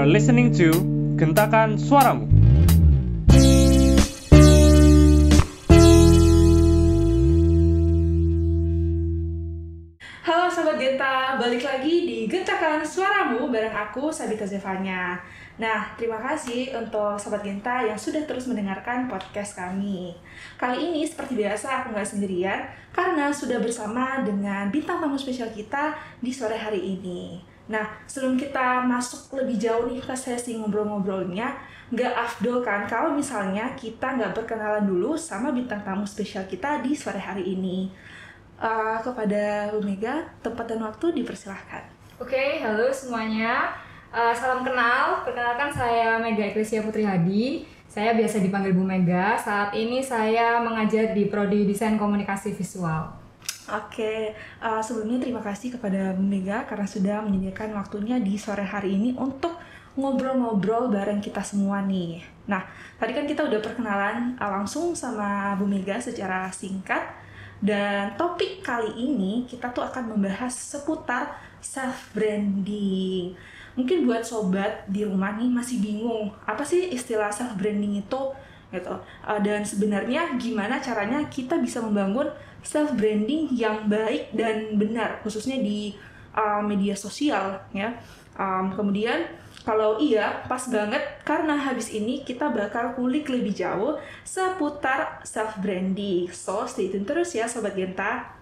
are listening to Gentakan Suaramu. Halo Sobat Genta, balik lagi di Gentakan Suaramu bareng aku, Sabita Zevanya. Nah, terima kasih untuk Sobat Genta yang sudah terus mendengarkan podcast kami. Kali ini seperti biasa aku nggak sendirian karena sudah bersama dengan bintang tamu spesial kita di sore hari ini. Nah, sebelum kita masuk lebih jauh nih ke sesi ngobrol-ngobrolnya, nggak afdol kan kalau misalnya kita nggak berkenalan dulu sama bintang tamu spesial kita di sore hari ini. Kepada Bu Mega, tempat dan waktu dipersilahkan. Oke, halo semuanya. Salam kenal. Perkenalkan saya Mega Eklesia Putri Hadi. Saya biasa dipanggil Bu Mega. Saat ini saya mengajar di Prodi Desain Komunikasi Visual. Oke, sebelumnya terima kasih kepada Bu Mega karena sudah menyediakan waktunya di sore hari ini untuk ngobrol-ngobrol bareng kita semua nih. Nah, tadi kan kita udah perkenalan langsung sama Bu Mega secara singkat. Dan topik kali ini kita tuh akan membahas seputar self-branding. Mungkin buat sobat di rumah nih masih bingung, apa sih istilah self-branding itu? Gitu. Dan sebenarnya gimana caranya kita bisa membangun self-branding yang baik dan benar, khususnya di media sosial ya. Kemudian kalau iya, pas banget karena habis ini kita bakal kulik lebih jauh seputar self-branding. So, stay tune terus ya Sobat Genta.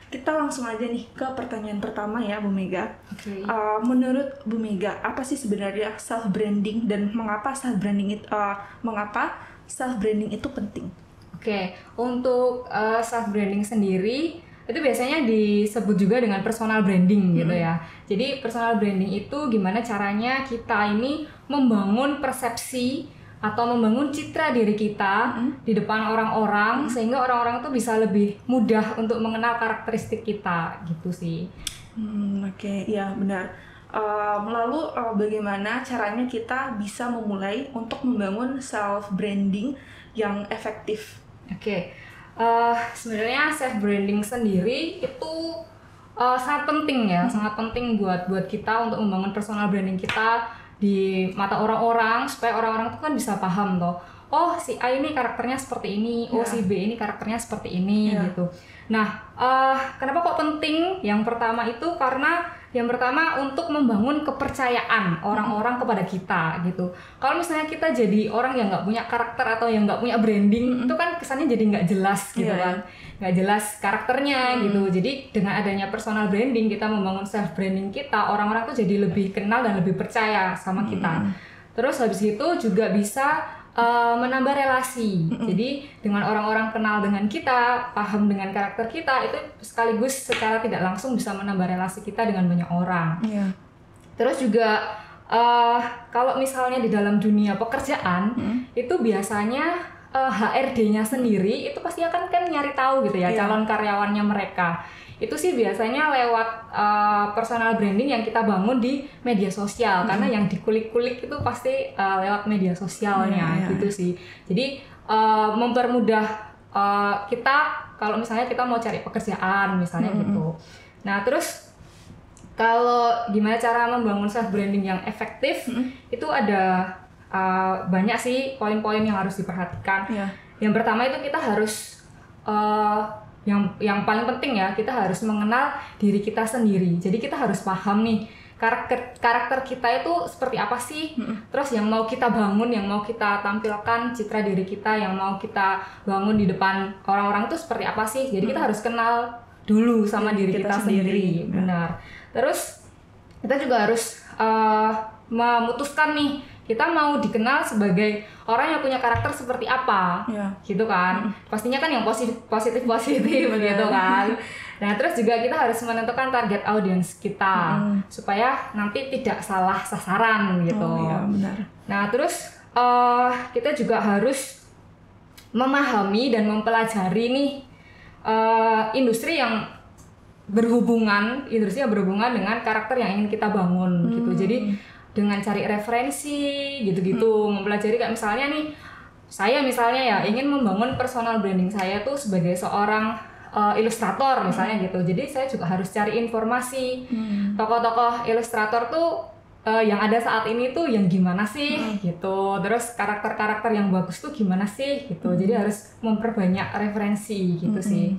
Kita langsung aja nih ke pertanyaan pertama ya Bu Mega. Okay. Menurut Bu Mega, apa sih sebenarnya self-branding dan mengapa self-branding itu penting? Oke, untuk self-branding sendiri itu biasanya disebut juga dengan personal branding gitu ya. Jadi personal branding itu gimana caranya kita ini membangun persepsi atau membangun citra diri kita di depan orang-orang sehingga orang-orang itu bisa lebih mudah untuk mengenal karakteristik kita gitu sih. Oke, ya benar. Lalu bagaimana caranya kita bisa memulai untuk membangun self-branding yang efektif? Oke. Sebenarnya self branding sendiri itu sangat penting ya, sangat penting buat kita untuk membangun personal branding kita di mata orang-orang supaya orang-orang itu kan bisa paham toh. Oh, si A ini karakternya seperti ini, oh si B ini karakternya seperti ini gitu. Nah, kenapa kok penting? Yang pertama itu karena untuk membangun kepercayaan orang-orang kepada kita gitu. Kalau misalnya kita jadi orang yang nggak punya karakter atau yang nggak punya branding, itu kan kesannya jadi nggak jelas gitu kan, nggak jelas karakternya gitu. Jadi dengan adanya personal branding, kita membangun self branding kita, orang-orang tuh jadi lebih kenal dan lebih percaya sama kita. Terus habis itu juga bisa menambah relasi. Jadi dengan orang-orang kenal dengan kita, paham dengan karakter kita, itu sekaligus secara tidak langsung bisa menambah relasi kita dengan banyak orang. Terus juga kalau misalnya di dalam dunia pekerjaan itu biasanya HRD-nya sendiri itu pasti akan kan nyari tahu gitu ya calon karyawannya mereka. Itu sih biasanya lewat personal branding yang kita bangun di media sosial karena yang dikulik-kulik itu pasti lewat media sosialnya gitu sih. Jadi mempermudah kita kalau misalnya kita mau cari pekerjaan misalnya gitu. Nah, terus kalau gimana cara membangun self branding yang efektif itu ada banyak sih poin-poin yang harus diperhatikan. Yang pertama itu kita harus yang paling penting ya, kita harus mengenal diri kita sendiri. Jadi kita harus paham nih karakter kita itu seperti apa sih. Terus yang mau kita bangun, yang mau kita tampilkan citra diri kita, yang mau kita bangun di depan orang-orang itu seperti apa sih. Jadi kita harus kenal dulu sama diri kita sendiri. Benar. Terus kita juga harus memutuskan nih, kita mau dikenal sebagai orang yang punya karakter seperti apa, gitu kan? Pastinya kan yang positif begitu kan. Nah, terus juga kita harus menentukan target audiens kita supaya nanti tidak salah sasaran gitu. Benar. Nah, terus kita juga harus memahami dan mempelajari nih industri yang berhubungan dengan karakter yang ingin kita bangun gitu. Jadi dengan cari referensi gitu-gitu, mempelajari kayak misalnya nih, saya misalnya ya ingin membangun personal branding saya tuh sebagai seorang ilustrator misalnya gitu. Jadi saya juga harus cari informasi tokoh-tokoh ilustrator tuh yang ada saat ini tuh yang gimana sih gitu, terus karakter-karakter yang bagus tuh gimana sih gitu. Jadi harus memperbanyak referensi gitu sih.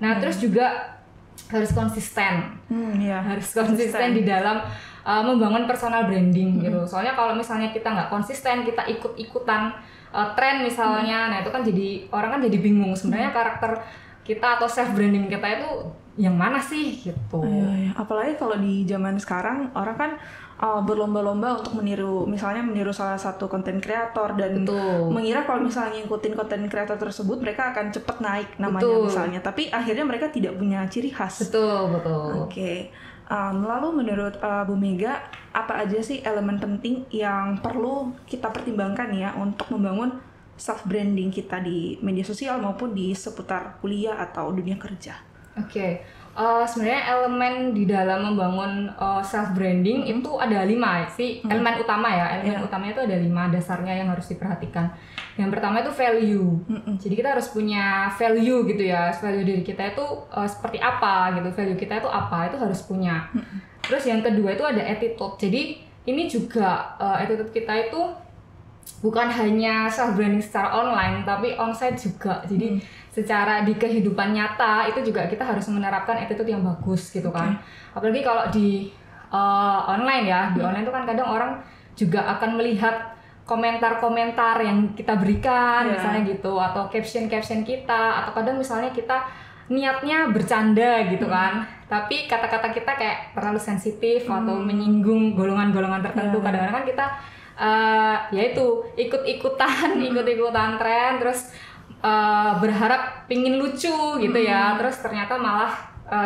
Nah terus juga harus konsisten, harus konsisten di dalam membangun personal branding gitu. Soalnya kalau misalnya kita nggak konsisten, kita ikut-ikutan tren misalnya, nah itu kan jadi orang kan jadi bingung sebenarnya karakter kita atau self branding kita itu yang mana sih gitu. Apalagi kalau di zaman sekarang orang kan berlomba-lomba untuk meniru salah satu konten kreator dan mengira kalau misalnya ngikutin konten kreator tersebut mereka akan cepat naik namanya misalnya, tapi akhirnya mereka tidak punya ciri khas. Betul. Oke. Lalu menurut Bu Mega, apa aja sih elemen penting yang perlu kita pertimbangkan ya untuk membangun self branding kita di media sosial maupun di seputar kuliah atau dunia kerja? Oke. Sebenarnya elemen di dalam membangun self branding itu ada 5 sih, elemen utama ya. Elemen utamanya itu ada 5 dasarnya yang harus diperhatikan. Yang pertama itu value. Jadi kita harus punya value gitu ya. Value diri kita itu seperti apa gitu. Value kita itu apa, itu harus punya. Terus yang kedua itu ada attitude. Jadi ini juga attitude kita itu bukan hanya self branding secara online tapi onsite juga. Jadi secara di kehidupan nyata itu juga kita harus menerapkan attitude yang bagus gitu kan. Apalagi kalau di online ya, di online itu kan kadang orang juga akan melihat komentar-komentar yang kita berikan misalnya gitu, atau caption-caption kita, atau kadang misalnya kita niatnya bercanda gitu kan, tapi kata-kata kita kayak terlalu sensitif atau menyinggung golongan-golongan tertentu. Kadang-kadang kan kita yaitu ikut-ikutan tren, terus berharap pingin lucu gitu ya, terus ternyata malah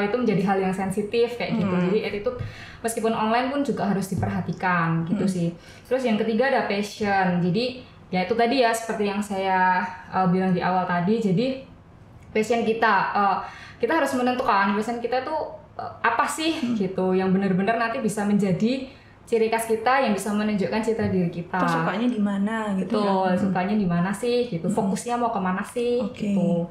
itu menjadi hal yang sensitif kayak gitu. Jadi attitude meskipun online pun juga harus diperhatikan gitu sih. Terus yang ketiga ada passion. Jadi ya itu tadi ya seperti yang saya bilang di awal tadi. Jadi passion kita harus menentukan passion kita itu apa sih gitu, yang benar-benar nanti bisa menjadi ciri khas kita yang bisa menunjukkan citra diri kita. Terus sukanya di mana gitu. Betul, sukanya di mana sih gitu. Fokusnya mau kemana sih gitu.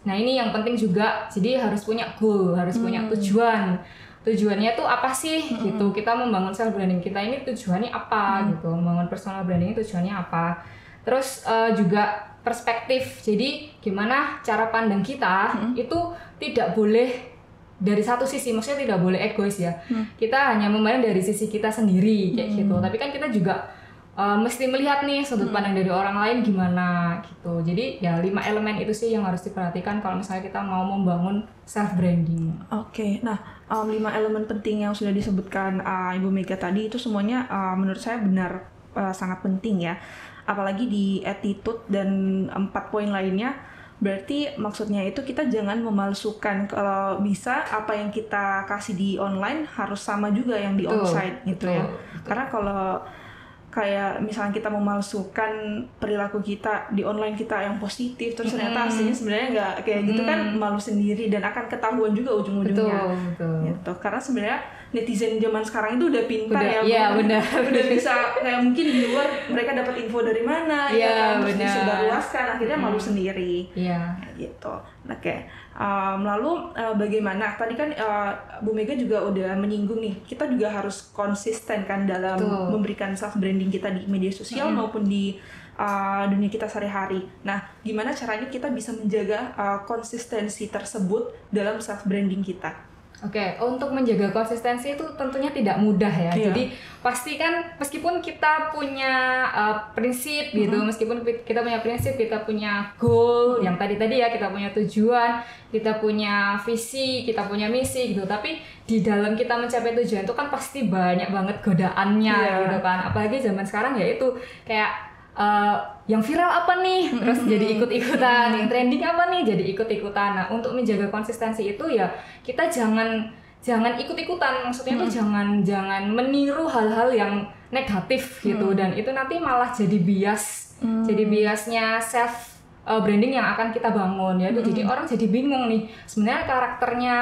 Nah ini yang penting juga. Jadi harus punya goal, harus punya tujuan. Tujuannya tuh apa sih gitu. Kita membangun self branding kita ini tujuannya apa gitu. Membangun personal branding tujuannya apa. Terus juga perspektif. Jadi gimana cara pandang kita itu tidak boleh dari satu sisi, maksudnya tidak boleh egois ya. Kita hanya memandang dari sisi kita sendiri kayak gitu. Tapi kan kita juga mesti melihat nih sudut pandang dari orang lain gimana gitu. Jadi ya 5 elemen itu sih yang harus diperhatikan kalau misalnya kita mau membangun self branding. Oke. Nah, 5 elemen penting yang sudah disebutkan Ibu Mega tadi itu semuanya menurut saya benar sangat penting ya. Apalagi di attitude dan 4 poin lainnya. Berarti maksudnya itu kita jangan memalsukan, kalau bisa apa yang kita kasih di online harus sama juga yang di onsite gitu ya. Karena kalau kayak misalnya kita memalsukan perilaku kita di online kita yang positif terus ternyata aslinya sebenarnya nggak kayak gitu kan, malu sendiri dan akan ketahuan juga ujung-ujungnya. Gitu. Karena sebenarnya netizen zaman sekarang itu udah pintar udah bisa kayak mungkin di luar mereka dapat info dari mana terus disebarluaskan, akhirnya malu sendiri gitu. Oke. Lalu bagaimana tadi kan Bu Mega juga udah menyinggung nih, kita juga harus konsisten kan dalam memberikan self branding kita di media sosial maupun di dunia kita sehari-hari. Nah, gimana caranya kita bisa menjaga konsistensi tersebut dalam self branding kita? Oke, untuk menjaga konsistensi itu tentunya tidak mudah ya. Jadi pasti kan meskipun kita punya prinsip gitu, meskipun kita punya prinsip, kita punya goal yang tadi ya, kita punya tujuan, kita punya visi, kita punya misi gitu. Tapi di dalam kita mencapai tujuan itu kan pasti banyak banget godaannya gitu kan. Apalagi zaman sekarang ya itu kayak yang viral apa nih, terus jadi ikut-ikutan, yang trending apa nih, jadi ikut-ikutan. Nah, untuk menjaga konsistensi itu ya kita jangan ikut-ikutan, maksudnya itu jangan meniru hal-hal yang negatif gitu, dan itu nanti malah jadi biasnya self branding yang akan kita bangun ya. Jadi orang jadi bingung nih, sebenarnya karakternya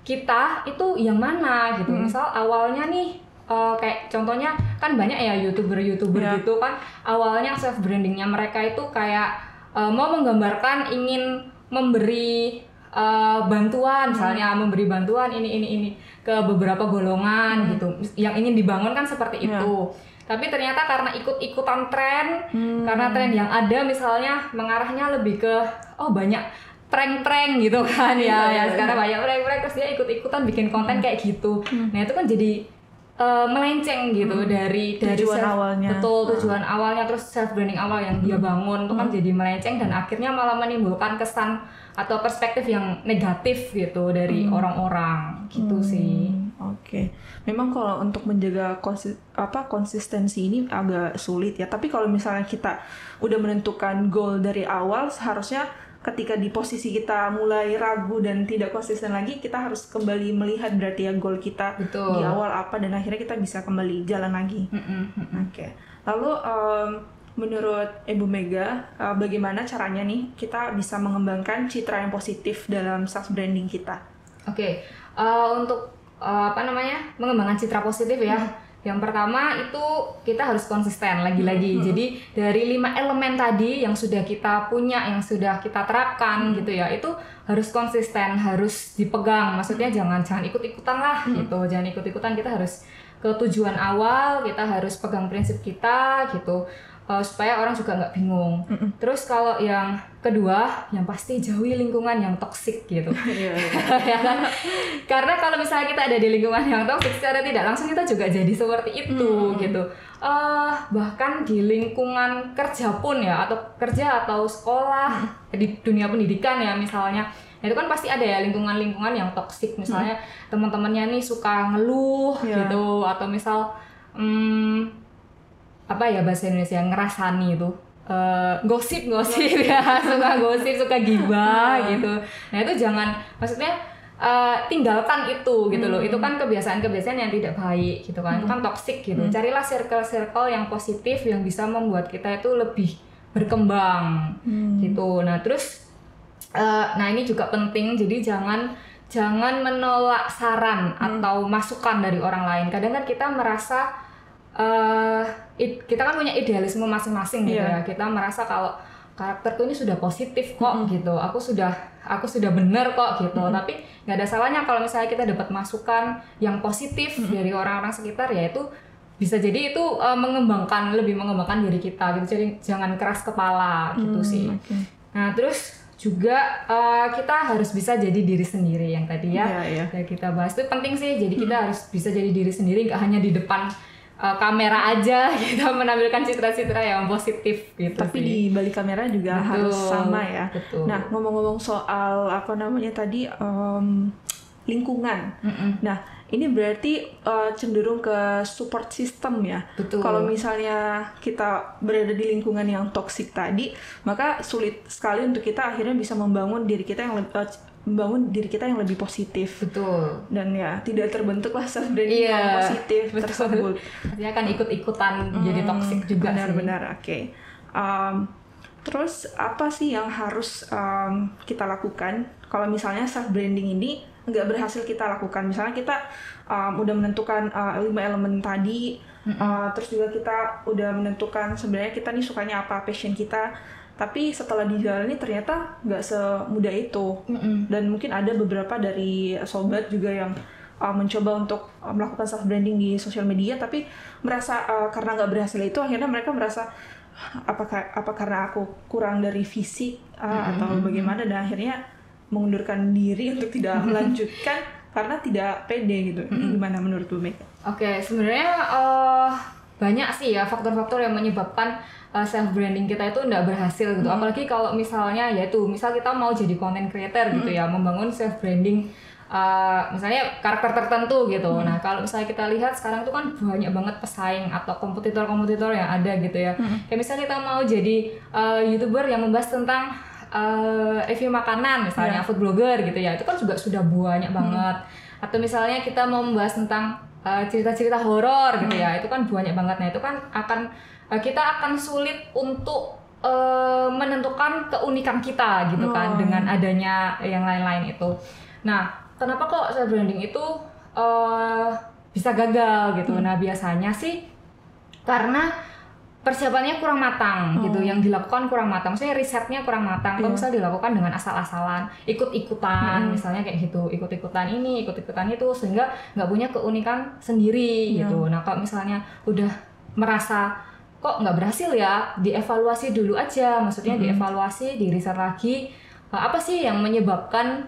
kita itu yang mana gitu. Misal awalnya nih kayak contohnya kan banyak ya youtuber gitu kan, awalnya self brandingnya mereka itu kayak mau menggambarkan ingin memberi bantuan, misalnya memberi bantuan ini. ke beberapa golongan gitu. Yang ingin dibangun kan seperti itu. Tapi ternyata karena ikut-ikutan tren, karena tren yang ada misalnya mengarahnya lebih ke banyak prank-prank gitu kan ya sekarang banyak prank-prank terus dia ikut-ikutan bikin konten kayak gitu. Nah itu kan jadi melenceng gitu dari tujuan awalnya. Betul, tujuan awalnya, terus self branding awal yang dia bangun itu kan jadi melenceng dan akhirnya malah menimbulkan kesan atau perspektif yang negatif gitu dari orang-orang gitu sih. Oke. Memang kalau untuk menjaga konsistensi ini agak sulit ya. Tapi kalau misalnya kita udah menentukan goal dari awal, seharusnya ketika di posisi kita mulai ragu dan tidak konsisten lagi, kita harus kembali melihat berarti ya goal kita Betul. di awal apa, dan akhirnya kita bisa kembali jalan lagi. Oke. Lalu menurut Ibu Mega, bagaimana caranya nih kita bisa mengembangkan citra yang positif dalam self branding kita? Oke, untuk mengembangkan citra positif ya. Yang pertama itu kita harus konsisten lagi-lagi. Jadi dari 5 elemen tadi yang sudah kita punya, yang sudah kita terapkan gitu ya, itu harus konsisten, harus dipegang. Maksudnya jangan ikut-ikutan lah gitu. Jangan ikut-ikutan, kita harus ke tujuan awal, kita harus pegang prinsip kita gitu. Supaya orang juga nggak bingung. Terus kalau yang kedua, yang pasti jauhi lingkungan yang toksik gitu. Ya kan? Karena kalau misalnya kita ada di lingkungan yang toksik, secara tidak langsung kita juga jadi seperti itu gitu. Bahkan di lingkungan kerja pun ya, atau sekolah, di dunia pendidikan ya misalnya, itu kan pasti ada ya lingkungan-lingkungan yang toksik. Misalnya teman-temannya nih suka ngeluh gitu, atau misal bahasa Indonesia ngerasani itu gosip ya, suka gosip, suka gibah gitu. Nah itu jangan, maksudnya tinggalkan itu gitu loh. Itu kan kebiasaan-kebiasaan yang tidak baik gitu kan. Itu kan toksik gitu. Carilah circle-circle yang positif yang bisa membuat kita itu lebih berkembang gitu. Nah terus ini juga penting, jadi jangan menolak saran atau masukan dari orang lain. Kadang kan kita merasa kita kan punya idealisme masing-masing gitu ya. Kita merasa kalau karakterku ini sudah positif kok gitu, aku sudah benar kok gitu. Tapi nggak ada salahnya kalau misalnya kita dapat masukan yang positif dari orang-orang sekitar, ya itu bisa jadi itu lebih mengembangkan diri kita gitu. Jadi jangan keras kepala gitu sih. Nah terus juga kita harus bisa jadi diri sendiri yang tadi ya kita bahas, itu penting sih. Jadi kita harus bisa jadi diri sendiri, nggak hanya di depan kamera aja kita menampilkan citra-citra yang positif gitu. Tapi di balik kamera juga harus sama ya. Betul. Nah ngomong-ngomong soal tadi lingkungan. Nah ini berarti cenderung ke support system ya. Betul. Kalau misalnya kita berada di lingkungan yang toksik tadi, maka sulit sekali untuk kita akhirnya bisa membangun diri kita yang lebih positif. Betul. Dan ya tidak terbentuklah self branding yang positif tersebut. Dia akan ikut-ikutan jadi toksik juga. Benar-benar. Oke. Terus apa sih yang harus kita lakukan kalau misalnya self branding ini nggak berhasil kita lakukan? Misalnya kita udah menentukan 5 elemen tadi, terus juga kita udah menentukan sebenarnya kita nih sukanya apa, passion kita, tapi setelah dijalani ternyata nggak semudah itu. Dan mungkin ada beberapa dari sobat juga yang mencoba untuk melakukan self branding di sosial media, tapi merasa karena nggak berhasil itu akhirnya mereka merasa apa karena aku kurang dari fisik atau bagaimana, dan akhirnya mengundurkan diri untuk tidak melanjutkan karena tidak pede gitu. Gimana menurut Bu Mega? Oke, sebenarnya banyak sih ya faktor-faktor yang menyebabkan self branding kita itu tidak berhasil gitu. Apalagi kalau misalnya misal kita mau jadi content creator gitu ya, membangun self branding misalnya karakter tertentu gitu. Nah kalau misalnya kita lihat sekarang tuh kan banyak banget pesaing atau kompetitor-kompetitor yang ada gitu ya. Kayak misalnya kita mau jadi YouTuber yang membahas tentang review makanan misalnya, food blogger gitu ya, itu kan juga sudah banyak banget. Atau misalnya kita mau membahas tentang cerita-cerita horor gitu ya, itu kan banyak banget. Nah itu kan kita akan sulit untuk menentukan keunikan kita gitu kan dengan adanya yang lain-lain itu. Nah kenapa kok self branding itu bisa gagal gitu? Nah biasanya sih karena persiapannya kurang matang gitu, yang dilakukan kurang matang, maksudnya risetnya kurang matang, atau misalnya dilakukan dengan asal-asalan, ikut-ikutan, misalnya kayak gitu, ikut-ikutan ini, ikut-ikutan itu, sehingga nggak punya keunikan sendiri gitu. Nah kalau misalnya udah merasa kok nggak berhasil ya, dievaluasi dulu aja, maksudnya dievaluasi, di riset lagi, apa sih yang menyebabkan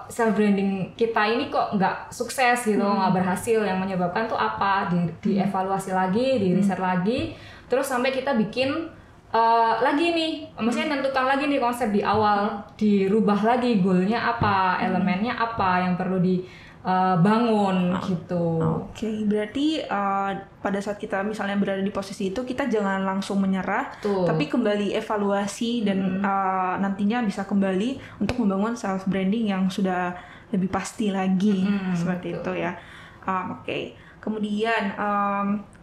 self branding kita ini kok nggak sukses gitu, nggak berhasil, yang menyebabkan tuh apa, dievaluasi lagi, di riset lagi, terus sampai kita bikin lagi nih, maksudnya nentukan lagi nih konsep di awal, dirubah lagi goalnya apa, elemennya apa yang perlu dibangun gitu. Oke, berarti pada saat kita misalnya berada di posisi itu, kita jangan langsung menyerah, tapi kembali evaluasi dan nantinya bisa kembali untuk membangun self branding yang sudah lebih pasti lagi, seperti itu ya. Oke. Kemudian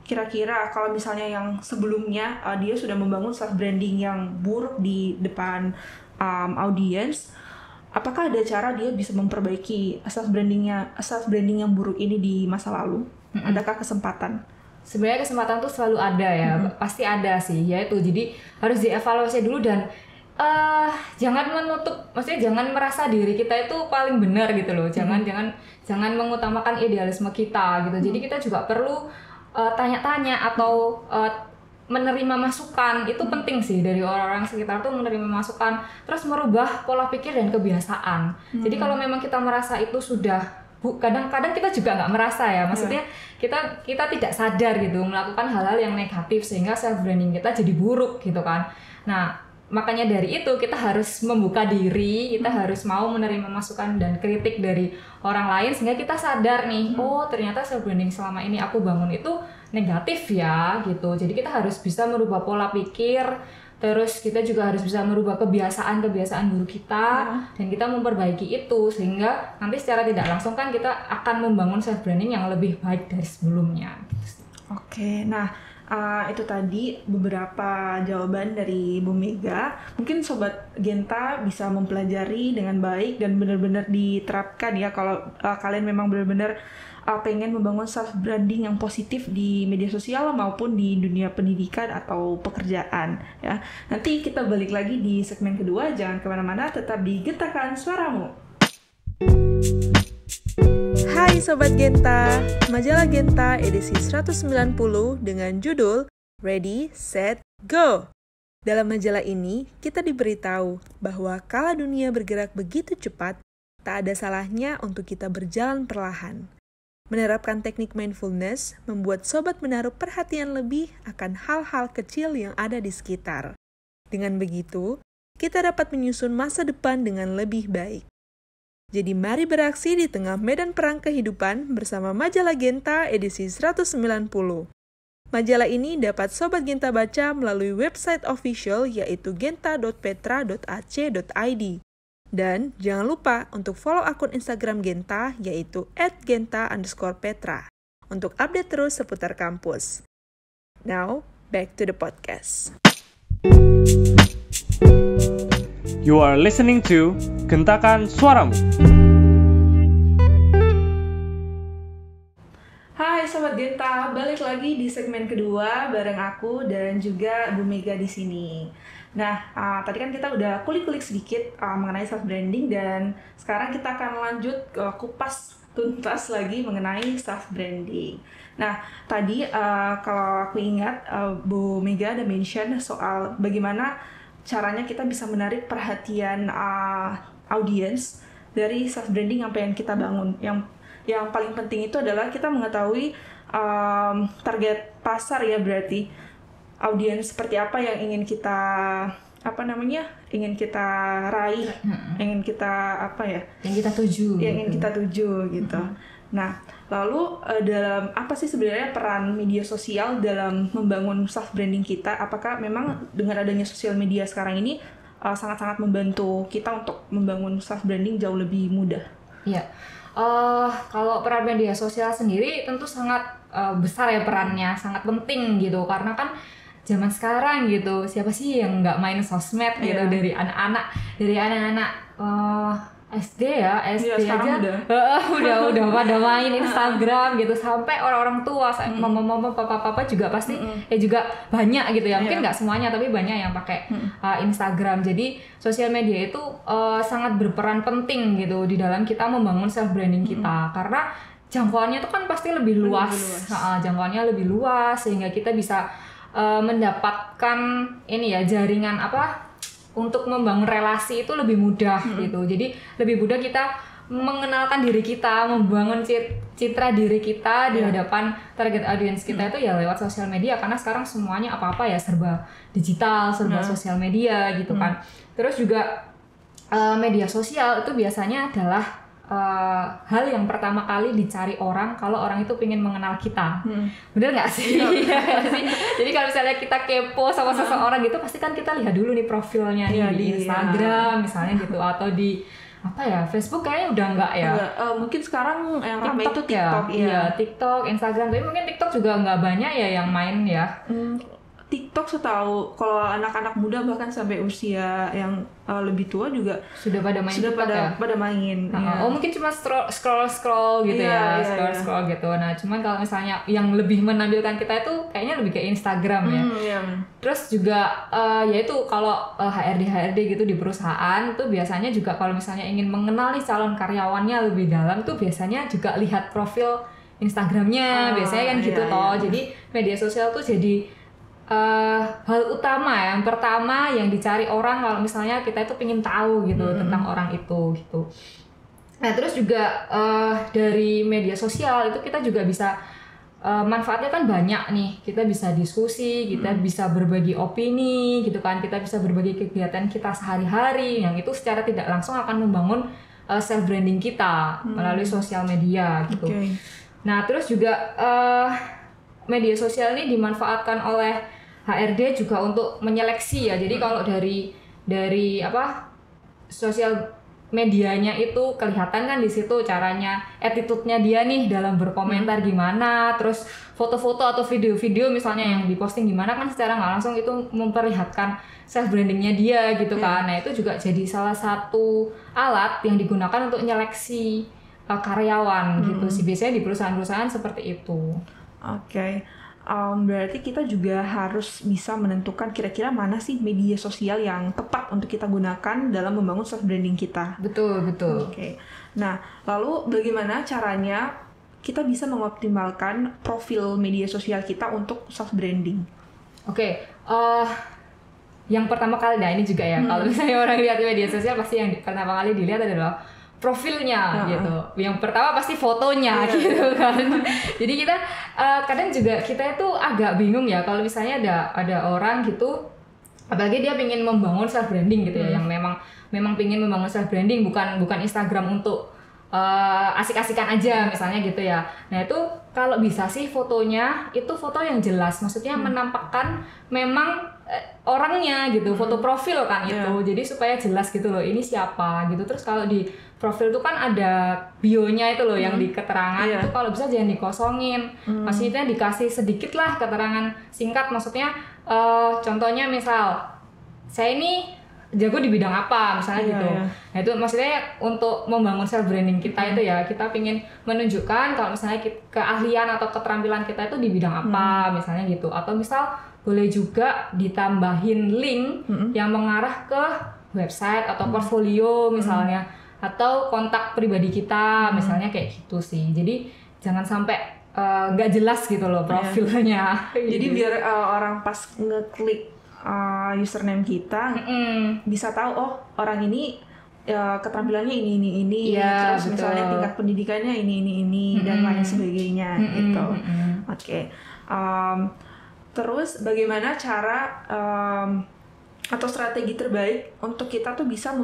kira-kira kalau misalnya yang sebelumnya dia sudah membangun self branding yang buruk di depan audiens, apakah ada cara dia bisa memperbaiki self branding yang buruk ini di masa lalu? Adakah kesempatan? Sebenarnya kesempatan tuh selalu ada ya, pasti ada sih, yaitu jadi harus dievaluasi dulu dan jangan menutup, maksudnya jangan merasa diri kita itu paling benar gitu loh, jangan mengutamakan idealisme kita gitu. Jadi kita juga perlu tanya-tanya atau menerima masukan, itu penting sih dari orang-orang sekitar tuh, menerima masukan, terus merubah pola pikir dan kebiasaan. Jadi kalau memang kita merasa itu sudah, kadang-kadang kita juga nggak merasa ya, maksudnya kita tidak sadar gitu melakukan hal-hal yang negatif sehingga self branding kita jadi buruk gitu kan. Nah makanya dari itu kita harus membuka diri, kita harus mau menerima masukan dan kritik dari orang lain sehingga kita sadar nih, oh ternyata self branding selama ini aku bangun itu negatif ya gitu. Jadi kita harus bisa merubah pola pikir, terus kita juga harus bisa merubah kebiasaan buruk kita, dan kita memperbaiki itu sehingga nanti secara tidak langsung kan kita akan membangun self branding yang lebih baik dari sebelumnya. Oke, nah itu tadi beberapa jawaban dari Bu Mega. Mungkin Sobat Genta bisa mempelajari dengan baik dan benar-benar diterapkan ya kalau kalian memang benar-benar pengen membangun self branding yang positif di media sosial maupun di dunia pendidikan atau pekerjaan ya. Nanti kita balik lagi di segmen kedua, jangan kemana-mana, tetap di Gentakan Suaramu. Hai Sobat Genta, majalah Genta edisi 190 dengan judul Ready, Set, Go. Dalam majalah ini, kita diberitahu bahwa kala dunia bergerak begitu cepat, tak ada salahnya untuk kita berjalan perlahan. Menerapkan teknik mindfulness membuat sobat menaruh perhatian lebih akan hal-hal kecil yang ada di sekitar. Dengan begitu, kita dapat menyusun masa depan dengan lebih baik. Jadi mari beraksi di tengah medan perang kehidupan bersama majalah Genta edisi 190. Majalah ini dapat Sobat Genta baca melalui website official yaitu genta.petra.ac.id. Dan jangan lupa untuk follow akun Instagram Genta yaitu @genta_petra untuk update terus seputar kampus. Now, back to the podcast. You are listening to Gentakan Suaramu. Hai Sobat Genta, balik lagi di segmen kedua bareng aku dan juga Bu Mega di sini. Nah, tadi kan kita udah kulik-kulik sedikit mengenai self branding dan sekarang kita akan lanjut kupas tuntas lagi mengenai self branding. Nah, tadi kalau aku ingat Bu Mega ada mention soal bagaimana caranya kita bisa menarik perhatian audiens dari self branding apa yang kita bangun. Yang paling penting itu adalah kita mengetahui target pasar ya, berarti audiens seperti apa yang ingin kita raih, ingin kita tuju gitu. Nah, lalu dalam apa sih sebenarnya peran media sosial dalam membangun self branding kita? Apakah memang dengan adanya sosial media sekarang ini sangat-sangat membantu kita untuk membangun self branding jauh lebih mudah? Iya. Kalau peran media sosial sendiri tentu sangat besar ya perannya, sangat penting gitu, karena kan zaman sekarang gitu siapa sih yang nggak main sosmed gitu, dari anak-anak SD Iya, aja sekarang udah pada main Instagram gitu, sampai orang-orang tua, mama-mama, papa-papa juga pasti juga banyak gitu ya, mungkin nggak semuanya tapi banyak yang pakai Instagram. Jadi sosial media itu sangat berperan penting gitu di dalam kita membangun self branding kita, karena jangkauannya itu kan pasti lebih luas. Jangkauannya lebih luas sehingga kita bisa mendapatkan ini ya, jaringan untuk membangun relasi itu lebih mudah gitu. Jadi lebih mudah kita mengenalkan diri kita, membangun citra diri kita di hadapan target audience kita itu ya lewat sosial media, karena sekarang semuanya apa-apa ya serba digital, serba sosial media gitu kan. Terus juga media sosial itu biasanya adalah hal yang pertama kali dicari orang kalau orang itu pengen mengenal kita. Bener nggak sih? Jadi kalau misalnya kita kepo sama seseorang gitu, pasti kan kita lihat dulu nih profilnya nih di Instagram misalnya gitu, atau di Facebook kayaknya udah nggak ya. Mungkin sekarang yang ramai itu TikTok TikTok ya. TikTok, Instagram, tapi mungkin TikTok juga nggak banyak ya yang main ya. TikTok setahu kalau anak-anak muda bahkan sampai usia yang lebih tua juga sudah pada main TikTok pada main. Oh mungkin cuma scroll gitu ya, scroll gitu. Nah cuman kalau misalnya yang lebih menampilkan kita itu kayaknya lebih ke Instagram ya. Terus juga yaitu kalau HRD gitu di perusahaan tuh biasanya juga kalau misalnya ingin mengenali calon karyawannya lebih dalam tuh biasanya juga lihat profil Instagramnya, biasanya kan gitu toh. Jadi media sosial tuh jadi hal utama yang pertama yang dicari orang kalau misalnya kita itu pengen tahu gitu tentang orang itu gitu. Nah terus juga dari media sosial itu kita juga bisa manfaatnya kan banyak nih. Kita bisa diskusi, kita bisa berbagi opini gitu kan, kita bisa berbagi kegiatan kita sehari-hari yang itu secara tidak langsung akan membangun self branding kita melalui sosial media gitu. Nah terus juga media sosial ini dimanfaatkan oleh HRD juga untuk menyeleksi ya. Jadi kalau dari sosial medianya itu kelihatan kan di situ caranya, attitude-nya dia nih dalam berkomentar gimana, terus foto-foto atau video-video misalnya yang diposting gimana, kan secara nggak langsung itu memperlihatkan self brandingnya dia gitu kan. Nah itu juga jadi salah satu alat yang digunakan untuk menyeleksi karyawan gitu sih, biasanya di perusahaan-perusahaan seperti itu. Berarti kita juga harus bisa menentukan kira-kira mana sih media sosial yang tepat untuk kita gunakan dalam membangun self branding kita. Betul. Nah, lalu bagaimana caranya kita bisa mengoptimalkan profil media sosial kita untuk self branding? Yang pertama kali, nah ini juga ya, kalau misalnya orang lihat media sosial pasti yang pertama kali dilihat adalah profilnya gitu. Yang pertama pasti fotonya gitu kan. Jadi kita kadang juga kita itu agak bingung ya kalau misalnya ada orang gitu, apalagi dia ingin membangun self branding gitu ya, yang memang ingin membangun self branding, bukan Instagram untuk asik-asikan aja misalnya gitu ya. Nah itu kalau bisa sih fotonya itu foto yang jelas, maksudnya menampakkan memang orangnya gitu, foto profil kan itu. Jadi supaya jelas gitu loh, ini siapa gitu. Terus kalau di profil itu kan ada bio-nya itu loh, yang di keterangan itu kalau bisa jangan dikosongin. Maksudnya dikasih sedikit lah keterangan singkat, maksudnya contohnya misal saya ini jago di bidang apa misalnya gitu. Nah itu maksudnya untuk membangun self branding kita itu ya, kita pingin menunjukkan kalau misalnya keahlian atau keterampilan kita itu di bidang apa misalnya gitu. Atau misal boleh juga ditambahin link yang mengarah ke website atau portfolio misalnya, atau kontak pribadi kita misalnya, kayak gitu sih. Jadi jangan sampai nggak jelas gitu loh profilnya. Jadi biar orang pas ngeklik username kita bisa tahu, oh orang ini keterampilannya ini terus betul. Misalnya tingkat pendidikannya ini dan lain sebagainya gitu. Terus bagaimana cara atau strategi terbaik untuk kita tuh bisa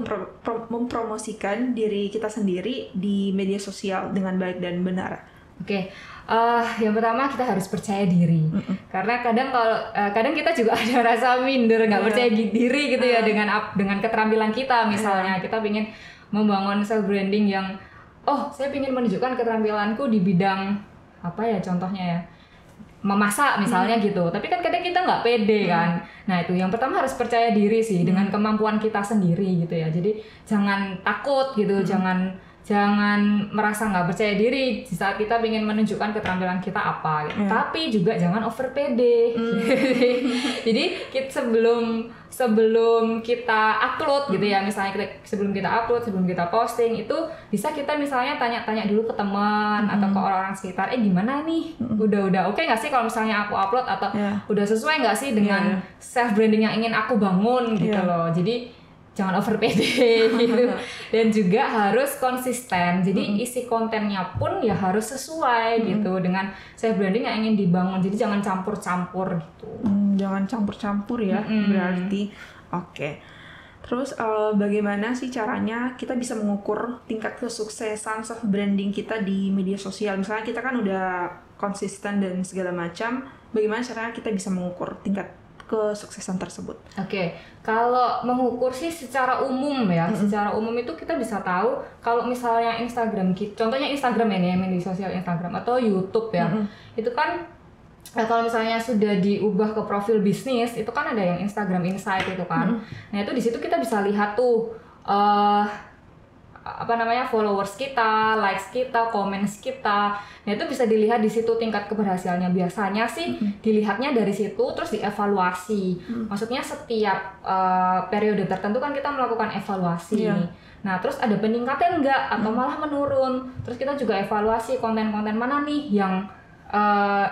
mempromosikan diri kita sendiri di media sosial dengan baik dan benar? Yang pertama kita harus percaya diri, karena kadang kita juga ada rasa minder, nggak percaya diri gitu ya dengan keterampilan kita. Misalnya kita ingin membangun self branding yang, saya ingin menunjukkan keterampilanku di bidang apa ya, contohnya ya, memasak misalnya gitu, tapi kan kadang kita nggak pede kan. Nah itu yang pertama harus percaya diri sih dengan kemampuan kita sendiri gitu ya. Jadi jangan takut gitu, jangan merasa nggak percaya diri di saat kita ingin menunjukkan keterampilan kita apa gitu. Tapi juga jangan over pede. Jadi sebelum kita upload gitu ya, misalnya sebelum kita upload, sebelum kita posting itu bisa kita misalnya tanya-tanya dulu ke teman atau ke orang-orang sekitar, gimana nih, udah oke nggak sih kalau misalnya aku upload, atau udah sesuai nggak sih dengan self branding yang ingin aku bangun gitu loh. Jadi jangan over pede gitu. Dan juga harus konsisten. Jadi isi kontennya pun ya harus sesuai gitu dengan self branding yang ingin dibangun. Jadi jangan campur-campur gitu. Jangan campur-campur ya, berarti. Oke. Terus bagaimana sih caranya kita bisa mengukur tingkat kesuksesan self branding kita di media sosial? Misalnya kita kan udah konsisten dan segala macam, bagaimana caranya kita bisa mengukur tingkat kesuksesan tersebut? Oke, kalau mengukur sih secara umum ya, secara umum itu kita bisa tahu kalau misalnya Instagram, contohnya Instagram ini, media sosial Instagram atau YouTube ya, itu kan kalau misalnya sudah diubah ke profil bisnis, itu kan ada yang Instagram Insight itu kan. Nah itu di situ kita bisa lihat tuh followers kita, likes kita, comments kita. Nah itu bisa dilihat di situ tingkat keberhasilannya. Biasanya sih dilihatnya dari situ terus dievaluasi. Maksudnya setiap periode tertentu kan kita melakukan evaluasi. Nah terus ada peningkatan enggak atau malah menurun. Terus kita juga evaluasi konten-konten mana nih yang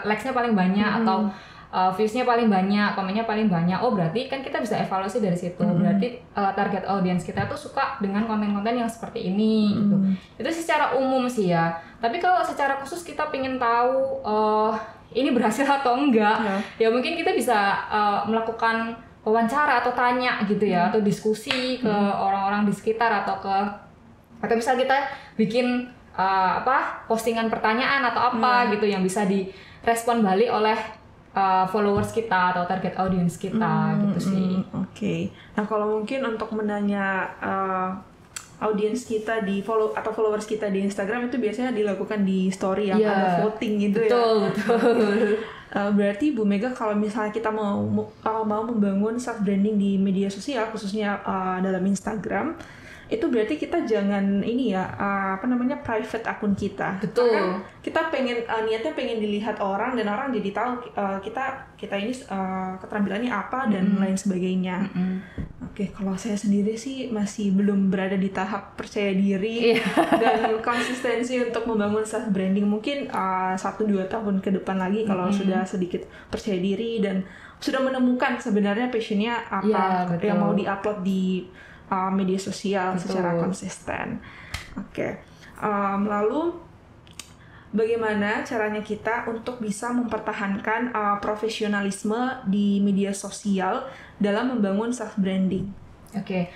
likes-nya paling banyak atau views-nya paling banyak, komennya paling banyak. Oh berarti kan kita bisa evaluasi dari situ. Berarti target audience kita tuh suka dengan konten-konten yang seperti ini gitu. Itu secara umum sih ya. Tapi kalau secara khusus kita pengen tahu ini berhasil atau enggak, ya mungkin kita bisa melakukan wawancara atau tanya gitu ya, atau diskusi ke orang-orang di sekitar atau misal kita bikin postingan pertanyaan atau apa gitu yang bisa direspon balik oleh followers kita atau target audience kita gitu sih. Oke. Nah kalau mungkin untuk menanya audience kita di followers kita di Instagram itu biasanya dilakukan di story yang ada voting gitu. Betul. Berarti Bu Mega kalau misalnya kita mau membangun self branding di media sosial khususnya dalam Instagram, itu berarti kita jangan private akun kita. Betul. Karena kita niatnya pengen dilihat orang dan orang jadi tahu kita ini keterampilannya apa dan lain sebagainya. Oke, kalau saya sendiri sih masih belum berada di tahap percaya diri dan konsistensi untuk membangun self branding. Mungkin 1-2 tahun ke depan lagi kalau sudah sedikit percaya diri dan sudah menemukan sebenarnya passionnya apa yang mau diupload di media sosial secara konsisten. Oke. Lalu bagaimana caranya kita untuk bisa mempertahankan profesionalisme di media sosial dalam membangun self branding? Oke.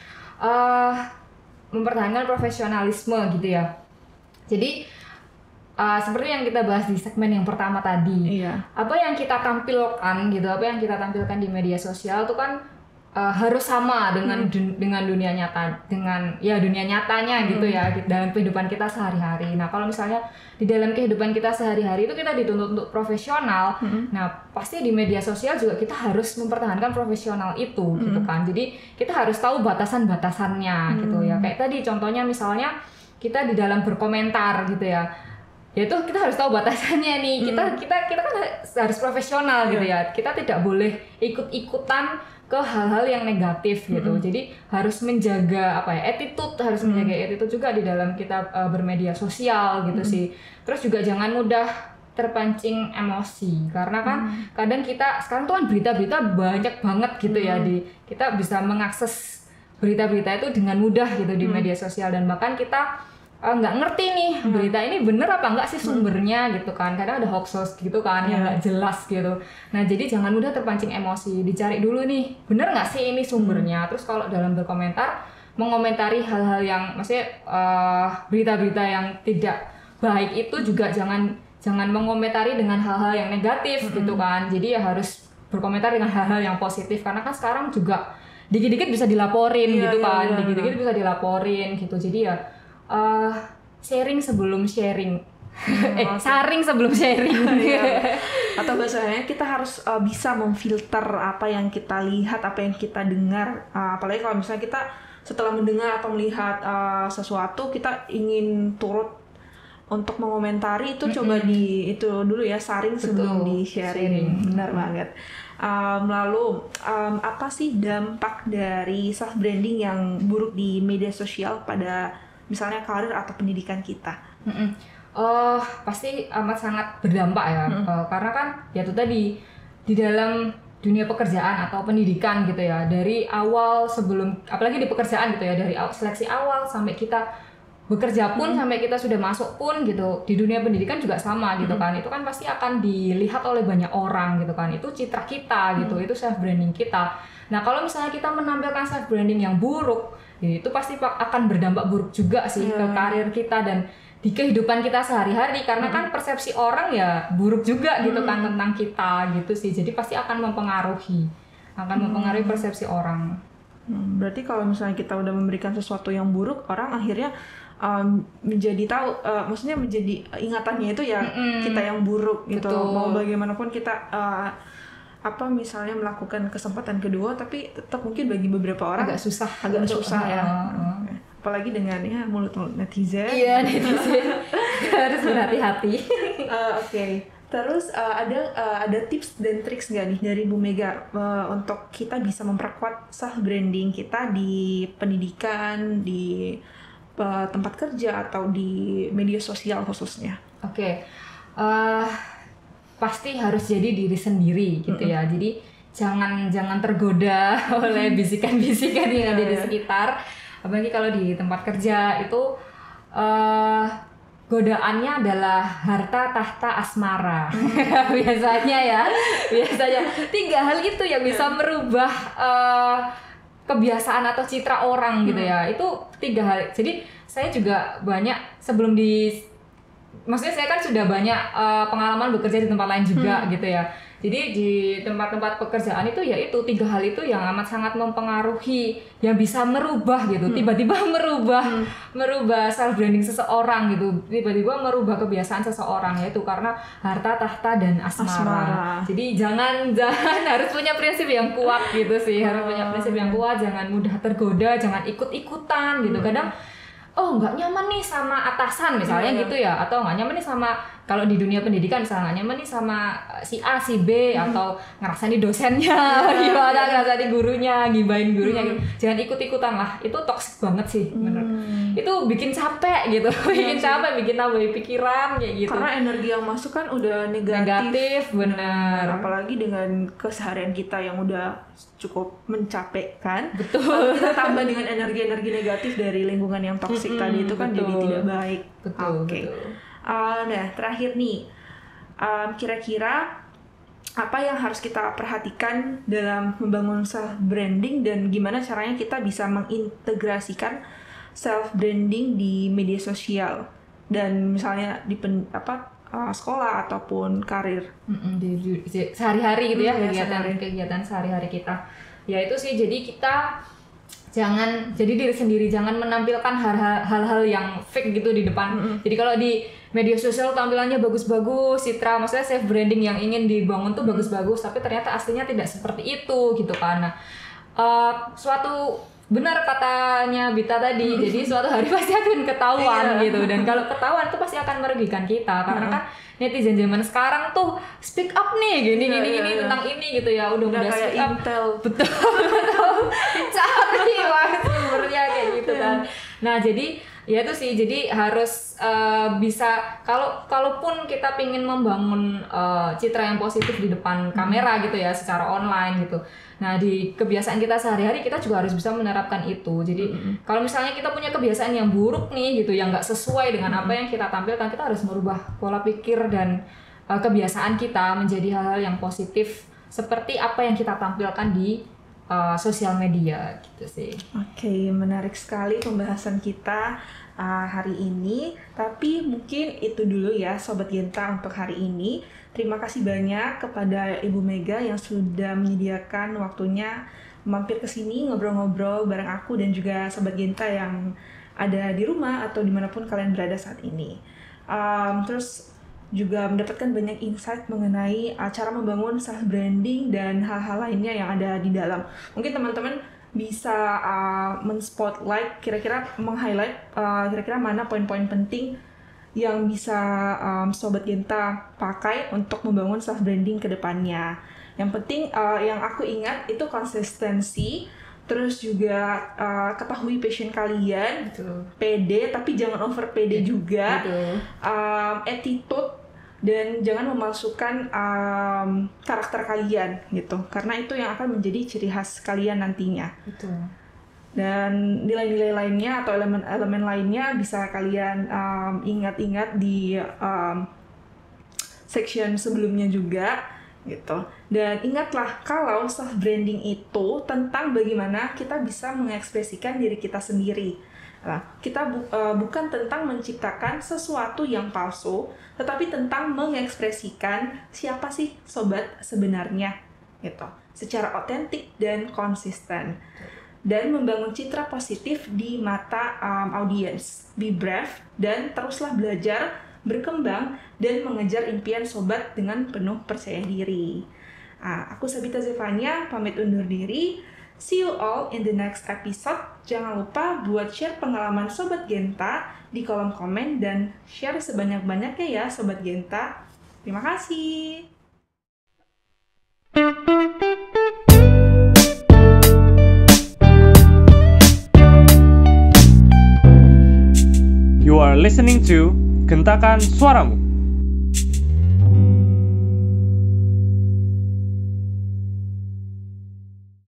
Mempertahankan profesionalisme gitu ya. Jadi seperti yang kita bahas di segmen yang pertama tadi, apa yang kita tampilkan gitu, apa yang kita tampilkan di media sosial itu kan harus sama dengan dunia nyata, dengan dunia nyatanya gitu ya, dalam kehidupan kita sehari-hari. Nah kalau misalnya di dalam kehidupan kita sehari-hari itu kita dituntut untuk profesional, nah pasti di media sosial juga kita harus mempertahankan profesional itu gitu kan. Jadi kita harus tahu batasan-batasannya gitu ya. Kayak tadi contohnya misalnya kita di dalam berkomentar gitu ya, itu kita harus tahu batasannya nih. Kita kan harus profesional gitu ya. Kita tidak boleh ikut-ikutan ke hal-hal yang negatif gitu. Jadi harus menjaga attitude, harus menjaga attitude juga di dalam kita bermedia sosial gitu sih. Terus juga jangan mudah terpancing emosi, karena kan kadang kita sekarang tuh kan berita-berita banyak banget gitu ya, kita bisa mengakses berita-berita itu dengan mudah gitu di media sosial, dan bahkan kita nggak ngerti nih berita ini bener apa enggak sih sumbernya gitu kan. Kadang ada hoax gitu kan yang nggak jelas gitu. Nah jadi jangan mudah terpancing emosi, dicari dulu nih bener nggak sih ini sumbernya. Terus kalau dalam berkomentar, mengomentari hal-hal yang maksudnya berita-berita yang tidak baik itu juga jangan mengomentari dengan hal-hal yang negatif gitu kan. Jadi ya harus berkomentar dengan hal-hal yang positif, karena kan sekarang juga dikit-dikit bisa dilaporin gitu kan. Dikit-dikit bisa dilaporin gitu. Jadi ya sharing sebelum sharing Saring sebelum sharing. Iya. Atau bahasanya kita harus bisa memfilter apa yang kita lihat, apa yang kita dengar. Apalagi kalau misalnya kita setelah mendengar atau melihat sesuatu, kita ingin turut untuk mengomentari itu, coba itu dulu ya, saring sebelum di sharing. Benar banget. Lalu apa sih dampak dari self branding yang buruk di media sosial pada misalnya karir atau pendidikan kita? Pasti amat sangat berdampak ya, karena kan ya itu tadi di dalam dunia pekerjaan atau pendidikan gitu ya, dari awal sebelum, apalagi di pekerjaan gitu ya, dari seleksi awal sampai kita bekerja pun, sampai kita sudah masuk pun gitu, di dunia pendidikan juga sama gitu kan, itu kan pasti akan dilihat oleh banyak orang gitu kan, itu citra kita gitu, itu self branding kita. Nah kalau misalnya kita menampilkan self branding yang buruk, ya itu pasti akan berdampak buruk juga sih ke karir kita dan di kehidupan kita sehari-hari, karena kan persepsi orang ya buruk juga gitu kan tentang kita gitu sih, jadi pasti akan mempengaruhi persepsi orang. Berarti kalau misalnya kita udah memberikan sesuatu yang buruk, orang akhirnya menjadi tahu, maksudnya menjadi ingatannya itu ya kita yang buruk gitu. Betul. Mau bagaimanapun kita misalnya melakukan kesempatan kedua, tapi tetap mungkin bagi beberapa orang agak susah ya. Apalagi dengan ya mulut netizen. Iya, netizen. Harus berhati-hati. Oke. Terus ada tips dan triks nggak nih dari Bu Mega untuk kita bisa memperkuat self branding kita di pendidikan, di tempat kerja atau di media sosial khususnya? Oke. Pasti harus jadi diri sendiri gitu ya. Jadi jangan tergoda oleh bisikan-bisikan yang ada di sekitar. Apalagi kalau di tempat kerja itu godaannya adalah harta, tahta, asmara. biasanya 3 hal itu yang bisa merubah kebiasaan atau citra orang gitu ya. Itu 3 hal. Jadi saya juga banyak maksudnya saya kan sudah banyak pengalaman bekerja di tempat lain juga gitu ya. Jadi di tempat-tempat pekerjaan itu ya itu 3 hal itu yang amat sangat mempengaruhi, yang bisa merubah gitu, tiba-tiba merubah self branding seseorang gitu, tiba-tiba merubah kebiasaan seseorang, yaitu karena harta, tahta, dan asmara. Jadi jangan harus punya prinsip yang kuat gitu sih, harus punya prinsip yang kuat, jangan mudah tergoda, jangan ikut-ikutan gitu. Kadang nggak nyaman nih sama atasan misalnya gitu ya, atau nggak nyaman nih sama, kalau di dunia pendidikan misalnya nggak nyaman nih sama si A, si B, atau ngerasani dosennya, gimana ngerasani gurunya, gibahin gurunya gitu. Jangan ikut-ikutan lah, itu toxic banget sih menurut. Itu bikin capek gitu, bikin tambah pikiran kayak gitu. Karena energi yang masuk kan udah negatif. Bener. Apalagi dengan keseharian kita yang udah cukup mencapekkan. Betul. Kalau kita tambah dengan energi-energi negatif dari lingkungan yang toksik tadi itu kan jadi tidak baik. Betul. Nah, terakhir nih, kira-kira apa yang harus kita perhatikan dalam membangun self branding dan gimana caranya kita bisa mengintegrasikan self branding di media sosial dan misalnya di sekolah ataupun karir di sehari-hari gitu ya, kegiatan sehari-hari kita. Ya itu sih, jadi kita jangan jadi diri sendiri, jangan menampilkan hal-hal yang fake gitu di depan. Jadi kalau di media sosial tampilannya bagus-bagus, citra, maksudnya self branding yang ingin dibangun tuh bagus-bagus, tapi ternyata aslinya tidak seperti itu gitu kan. Nah, benar katanya Bita tadi, jadi suatu hari pasti akan ketahuan gitu, dan kalau ketahuan itu pasti akan merugikan kita, karena kan netizen zaman sekarang tuh speak up nih gini tentang ini gitu ya, udah kayak speak up. Intel. betul dicari banget sumbernya kayak gitu kan. Nah jadi ya itu sih, jadi harus bisa, kalaupun kita pingin membangun citra yang positif di depan kamera gitu ya, secara online gitu. Nah di kebiasaan kita sehari-hari kita juga harus bisa menerapkan itu. Jadi kalau misalnya kita punya kebiasaan yang buruk nih gitu, yang nggak sesuai dengan apa yang kita tampilkan, kita harus merubah pola pikir dan kebiasaan kita menjadi hal-hal yang positif seperti apa yang kita tampilkan di sosial media gitu sih. Oke, menarik sekali pembahasan kita hari ini. Tapi mungkin itu dulu ya Sobat Genta untuk hari ini. Terima kasih banyak kepada Ibu Mega yang sudah menyediakan waktunya mampir ke sini ngobrol-ngobrol bareng aku dan juga Sobat Genta yang ada di rumah atau dimanapun kalian berada saat ini. Terus juga mendapatkan banyak insight mengenai cara membangun self branding dan hal-hal lainnya yang ada di dalam. Mungkin teman-teman bisa men-spotlight, kira-kira meng-highlight kira-kira mana poin-poin penting yang bisa Sobat Genta pakai untuk membangun self branding ke depannya. Yang penting yang aku ingat itu konsistensi, terus juga ketahui passion kalian, Betul. pede tapi jangan over pede juga, Betul. attitude, dan jangan memalsukan karakter kalian gitu, karena itu yang akan menjadi ciri khas kalian nantinya. Betul. Dan nilai-nilai lainnya atau elemen-elemen lainnya bisa kalian ingat-ingat di section sebelumnya juga gitu. Dan ingatlah kalau self branding itu tentang bagaimana kita bisa mengekspresikan diri kita sendiri. Nah, kita bukan tentang menciptakan sesuatu yang palsu, tetapi tentang mengekspresikan siapa sih sobat sebenarnya gitu, secara otentik dan konsisten. Dan membangun citra positif di mata audiens. Be brave dan teruslah belajar, berkembang, dan mengejar impian sobat dengan penuh percaya diri. Aku Sabita Zevania, pamit undur diri. See you all in the next episode. Jangan lupa buat share pengalaman Sobat Genta di kolom komen dan share sebanyak-banyaknya ya Sobat Genta. Terima kasih. You are listening to Gentakan Suaramu.